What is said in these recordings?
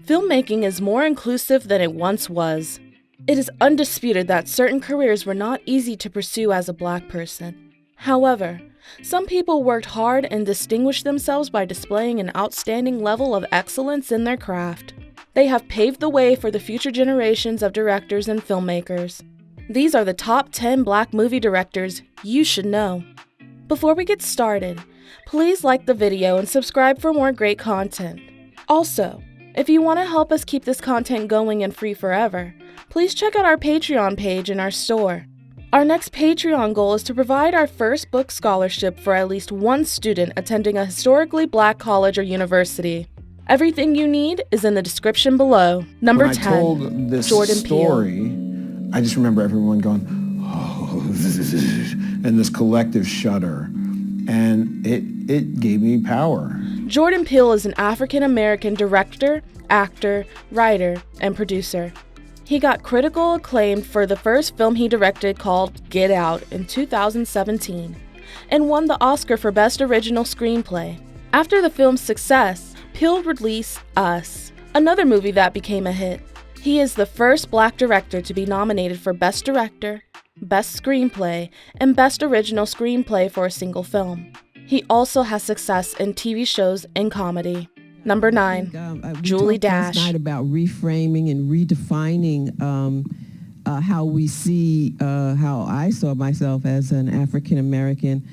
Filmmaking is more inclusive than it once was. It is undisputed that certain careers were not easy to pursue as a Black person. However, some people worked hard and distinguished themselves by displaying an outstanding level of excellence in their craft. They have paved the way for the future generations of directors and filmmakers. These are the top 10 Black movie directors you should know. Before we get started, please like the video and subscribe for more great content. Also, if you want to help us keep this content going and free forever, please check out our Patreon page in our store. Our next Patreon goal is to provide our first book scholarship for at least one student attending a historically Black college or university. Everything you need is in the description below. Number 10, when I told this Jordan story, Peele. I just remember everyone going, oh, and this collective shudder, and it gave me power. Jordan Peele is an African-American director, actor, writer, and producer. He got critical acclaim for the first film he directed called Get Out in 2017 and won the Oscar for Best Original Screenplay. After the film's success, Peele released Us, another movie that became a hit. He is the first Black director to be nominated for Best Director, Best Screenplay, and Best Original Screenplay for a single film. He also has success in TV shows and comedy. Number 9, Julie Dash. Last night about reframing and redefining how we see, how I saw myself as an African American,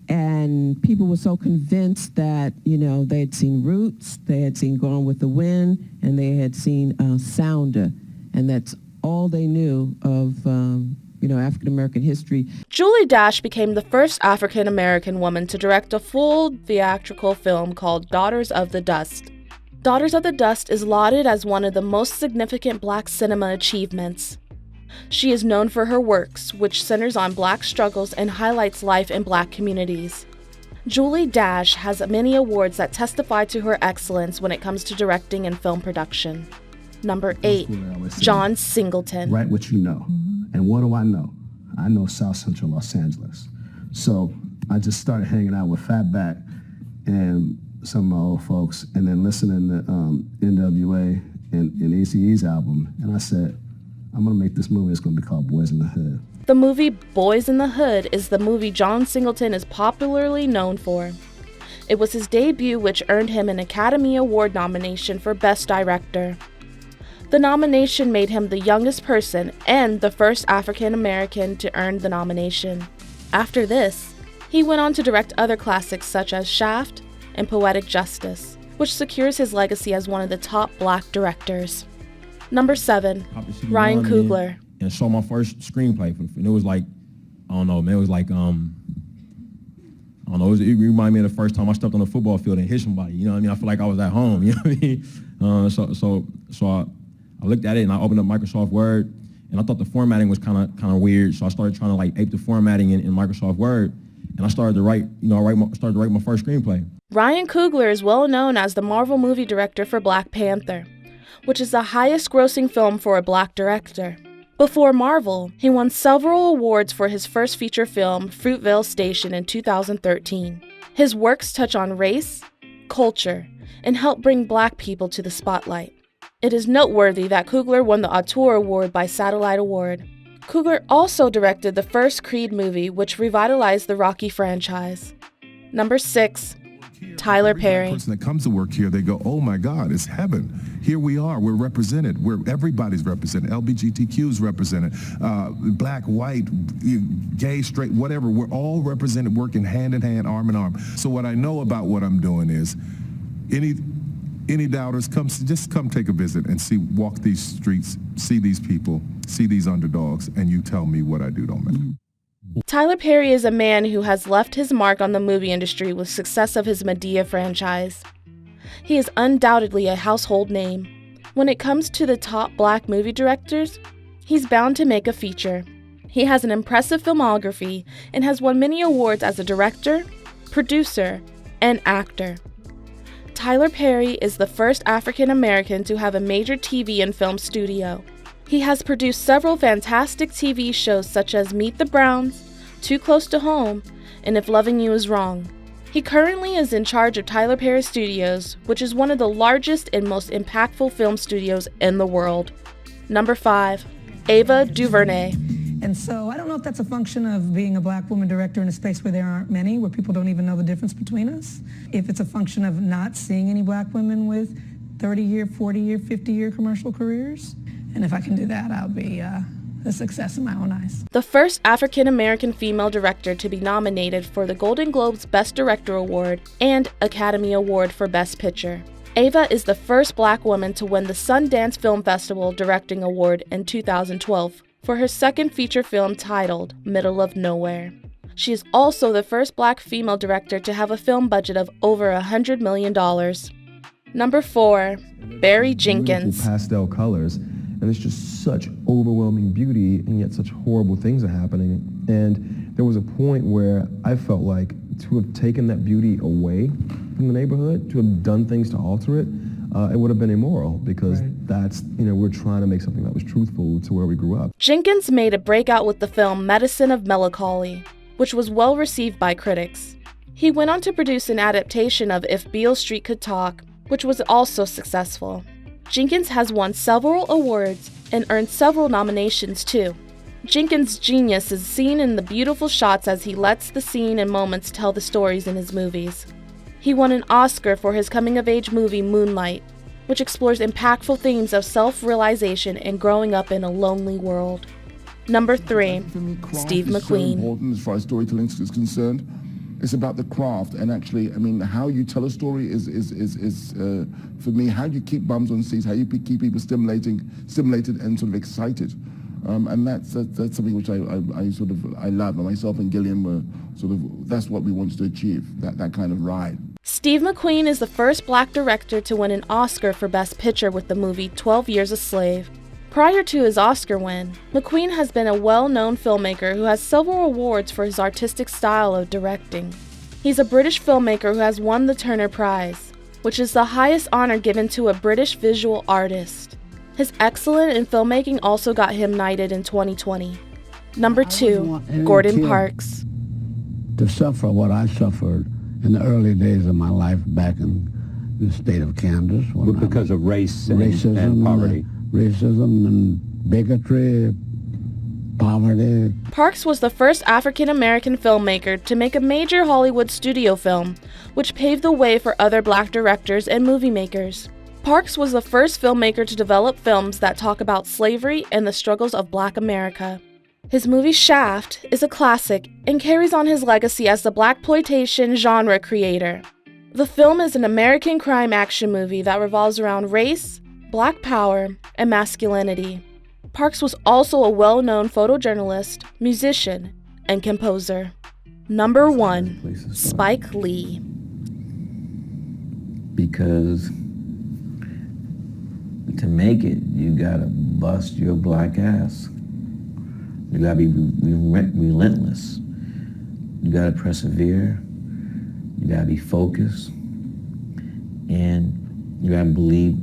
and people were so convinced that they had seen Roots, they had seen Gone with the Wind, and they had seen Sounder, and that's all they knew of African American history. Julie Dash became the first African American woman to direct a full theatrical film called Daughters of the Dust. Daughters of the Dust is lauded as one of the most significant Black cinema achievements. She is known for her works, which centers on Black struggles and highlights life in Black communities. Julie Dash has many awards that testify to her excellence when it comes to directing and film production. Number 8, John Singleton. Write what you know. And what do I know? I know South Central Los Angeles. So I just started hanging out with Fatback and some of my old folks, and then listening to NWA and Eazy-E's album. And I said, I'm gonna make this movie. It's gonna be called Boys in the Hood. The movie Boys in the Hood is the movie John Singleton is popularly known for. It was his debut, which earned him an Academy Award nomination for Best Director. The nomination made him the youngest person and the first African American to earn the nomination. After this, he went on to direct other classics such as Shaft and Poetic Justice, which secures his legacy as one of the top Black directors. Number 7, Ryan Coogler. And saw my first screenplay, and it was like, I don't know, man, it was like, it reminded me of the first time I stepped on the football field and hit somebody, you know what I mean? I feel like I was at home, you know what I mean? I looked at it and I opened up Microsoft Word, and I thought the formatting was kind of weird. So I started trying to ape the formatting in Microsoft Word, and I started to write my first screenplay. Ryan Coogler is well known as the Marvel movie director for Black Panther, which is the highest grossing film for a Black director. Before Marvel, he won several awards for his first feature film, Fruitvale Station, in 2013. His works touch on race, culture, and help bring Black people to the spotlight. It is noteworthy that Coogler won the Auteur Award by Satellite Award. Coogler also directed the first Creed movie, which revitalized the Rocky franchise. Number 6, Tyler Perry. The person that comes to work here, they go, oh my God, it's heaven. Here we are, we're represented. Everybody's represented. LGBTQ's represented. Black, white, gay, straight, whatever. We're all represented, working hand in hand, arm in arm. So what I know about what I'm doing is, any doubters, just come take a visit and walk these streets, see these people, see these underdogs, and you tell me what I do don't matter. Tyler Perry is a man who has left his mark on the movie industry with success of his Madea franchise. He is undoubtedly a household name. When it comes to the top Black movie directors, he's bound to make a feature. He has an impressive filmography and has won many awards as a director, producer, and actor. Tyler Perry is the first African American to have a major TV and film studio. He has produced several fantastic TV shows such as Meet the Browns, Too Close to Home, and If Loving You Is Wrong. He currently is in charge of Tyler Perry Studios, which is one of the largest and most impactful film studios in the world. Number 5, Ava DuVernay. And so I don't know if that's a function of being a black woman director in a space where there aren't many, where people don't even know the difference between us. If it's a function of not seeing any black women with 30-year, 40-year, 50-year commercial careers. And if I can do that, I'll be a success in my own eyes. The first African-American female director to be nominated for the Golden Globes Best Director Award and Academy Award for Best Picture. Ava is the first black woman to win the Sundance Film Festival Directing Award in 2012 for her second feature film titled Middle of Nowhere. She is also the first black female director to have a film budget of over $100 million. Number 4, Barry Jenkins. Pastel colors. And it's just such overwhelming beauty, and yet such horrible things are happening. And there was a point where I felt like to have taken that beauty away from the neighborhood, to have done things to alter it, it would have been immoral, because that's, we're trying to make something that was truthful to where we grew up. Jenkins made a breakout with the film Medicine of Melancholy, which was well received by critics. He went on to produce an adaptation of If Beale Street Could Talk, which was also successful. Jenkins has won several awards and earned several nominations too. Jenkins' genius is seen in the beautiful shots as he lets the scene and moments tell the stories in his movies. He won an Oscar for his coming-of-age movie Moonlight, which explores impactful themes of self-realization and growing up in a lonely world. Number 3, Steve McQueen. So important as far as storytelling is concerned. It's about the craft, and actually, how you tell a story is for me, how you keep bums on seats, how you keep people stimulated and sort of excited. And that's something which I love. And myself and Gillian were that's what we wanted to achieve, that kind of ride. Steve McQueen is the first black director to win an Oscar for Best Picture with the movie 12 Years a Slave. Prior to his Oscar win, McQueen has been a well-known filmmaker who has several awards for his artistic style of directing. He's a British filmmaker who has won the Turner Prize, which is the highest honor given to a British visual artist. His excellence in filmmaking also got him knighted in 2020. Number 2, Gordon Parks. To suffer what I suffered in the early days of my life back in the state of Kansas. Because of racism and poverty. Racism and bigotry, poverty. Parks was the first African-American filmmaker to make a major Hollywood studio film, which paved the way for other black directors and movie makers. Parks was the first filmmaker to develop films that talk about slavery and the struggles of Black America. His movie Shaft is a classic and carries on his legacy as the blaxploitation genre creator. The film is an American crime action movie that revolves around race, Black power, and masculinity. Parks was also a well-known photojournalist, musician, and composer. Number 1, Spike Lee. Because to make it, you gotta bust your black ass. You gotta be relentless. You gotta persevere. You gotta be focused. And you gotta believe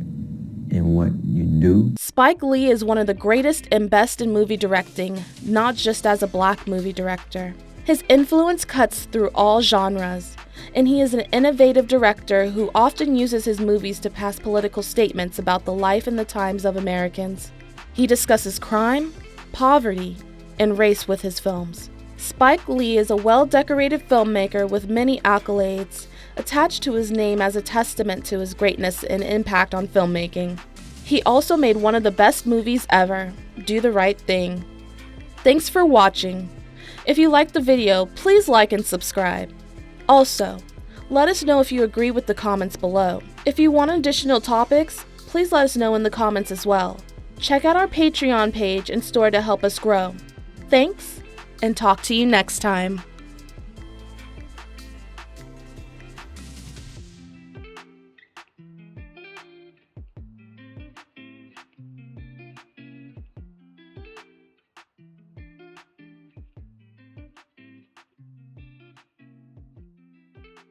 in what you do. Spike Lee is one of the greatest and best in movie directing, not just as a black movie director. His influence cuts through all genres, and he is an innovative director who often uses his movies to pass political statements about the life and the times of Americans. He discusses crime, poverty, and race with his films. Spike Lee is a well-decorated filmmaker with many accolades attached to his name as a testament to his greatness and impact on filmmaking. He also made one of the best movies ever, Do the Right Thing. Thanks for watching. If you liked the video, please like and subscribe. Also, let us know if you agree with the comments below. If you want additional topics, please let us know in the comments as well. Check out our Patreon page and store to help us grow. Thanks, and talk to you next time.